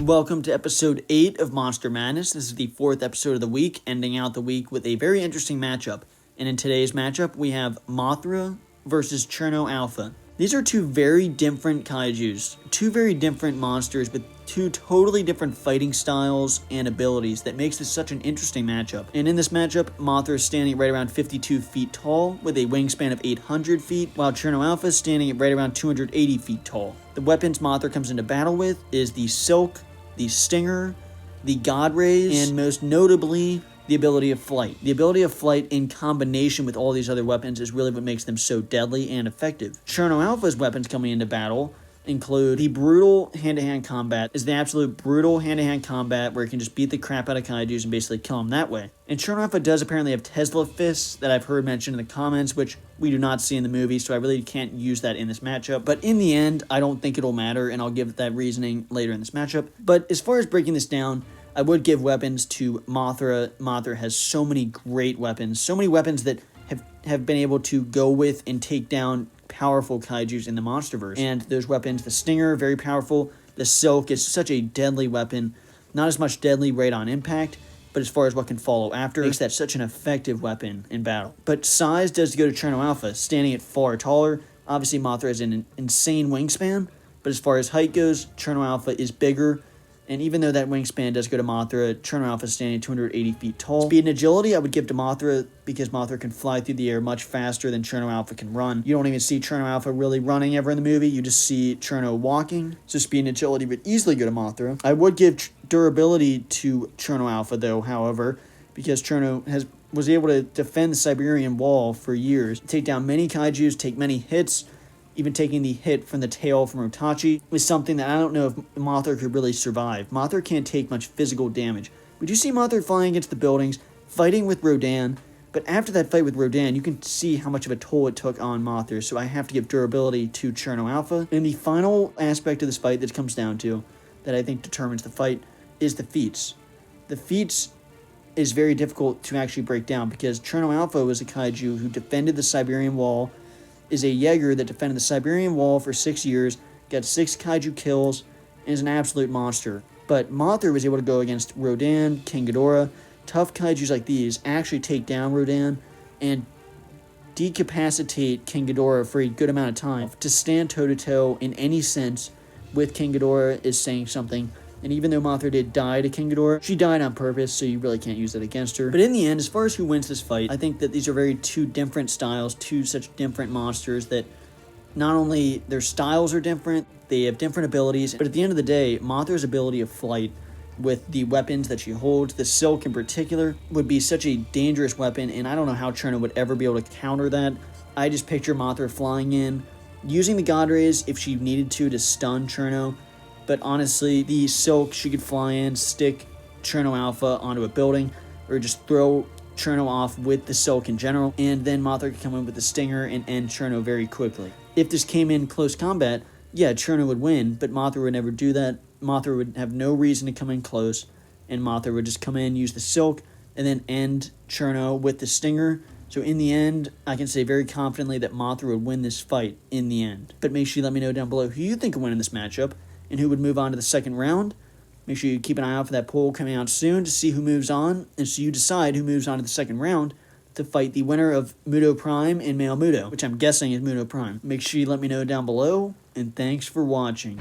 and welcome to episode 8 of Monster Madness. This is the 4th episode of the week, ending out the week with a very interesting matchup. And in today's matchup, we have Mothra versus Cherno Alpha. These are two very different kaijus, two very different monsters with two totally different fighting styles and abilities that makes this such an interesting matchup. And in this matchup, Mothra is standing right around 52 feet tall with a wingspan of 800 feet, while Cherno Alpha is standing at right around 280 feet tall. The weapons Mothra comes into battle with is the Silk, the Stinger, the God Rays, and most notably, the ability of flight. The ability of flight in combination with all these other weapons is really what makes them so deadly and effective. Cherno Alpha's weapons coming into battle include the brutal hand-to-hand combat. Is the absolute brutal hand-to-hand combat where you can just beat the crap out of kaijus and basically kill them that way. And Cherno Alpha does apparently have Tesla fists that I've heard mentioned in the comments, which we do not see in the movie, so I really can't use that in this matchup. But in the end, I don't think it'll matter, and I'll give that reasoning later in this matchup. But as far as breaking this down, I would give weapons to Mothra. Mothra has so many great weapons, so many weapons that have been able to go with and take down powerful kaijus in the Monsterverse. And those weapons, the Stinger, very powerful. The Silk is such a deadly weapon. Not as much deadly right on impact, but as far as what can follow after, makes that such an effective weapon in battle. But size does go to Cherno Alpha, standing at far taller. Obviously, Mothra has an insane wingspan, but as far as height goes, Cherno Alpha is bigger. And even though that wingspan does go to Mothra, Cherno Alpha is standing at 280 feet tall. Speed and agility I would give to Mothra because Mothra can fly through the air much faster than Cherno Alpha can run. You don't even see Cherno Alpha really running ever in the movie. You just see Cherno walking. So speed and agility would easily go to Mothra. I would give durability to Cherno Alpha though, however, because Cherno was able to defend the Siberian Wall for years, take down many kaijus, take many hits. Even taking the hit from the tail from Rotachi is something that I don't know if Mothra could really survive. Mothra can't take much physical damage. We do see Mothra flying against the buildings, fighting with Rodan, but after that fight with Rodan, you can see how much of a toll it took on Mothra, so I have to give durability to Cherno Alpha. And the final aspect of this fight that comes down to, that I think determines the fight, is the feats. The feats is very difficult to actually break down because Cherno Alpha was a kaiju who defended the Siberian Wall, is a Jaeger that defended the Siberian Wall for 6 years, got 6 kaiju kills, and is an absolute monster. But Mothra was able to go against Rodan, King Ghidorah. Tough kaijus like these actually take down Rodan and decapacitate King Ghidorah for a good amount of time. To stand toe-to-toe in any sense with King Ghidorah is saying something. And even though Mothra did die to King Ghidorah, she died on purpose, so you really can't use that against her. But in the end, as far as who wins this fight, I think that these are two different styles, two such different monsters that not only their styles are different, they have different abilities, but at the end of the day, Mothra's ability of flight with the weapons that she holds, the Silk in particular, would be such a dangerous weapon, and I don't know how Cherno would ever be able to counter that. I just picture Mothra flying in, using the God Rays if she needed to stun Cherno. But honestly, the Silk, she could fly in, stick Cherno Alpha onto a building, or just throw Cherno off with the Silk in general, and then Mothra could come in with the Stinger and end Cherno very quickly. If this came in close combat, yeah, Cherno would win, but Mothra would never do that. Mothra would have no reason to come in close, and Mothra would just come in, use the Silk, and then end Cherno with the Stinger. So in the end, I can say very confidently that Mothra would win this fight in the end. But make sure you let me know down below who you think will win in this matchup, and who would move on to the second round. Make sure you keep an eye out for that poll coming out soon to see who moves on, and so you decide who moves on to the second round to fight the winner of Muto Prime and Male Muto, which I'm guessing is Muto Prime. Make sure you let me know down below, and thanks for watching.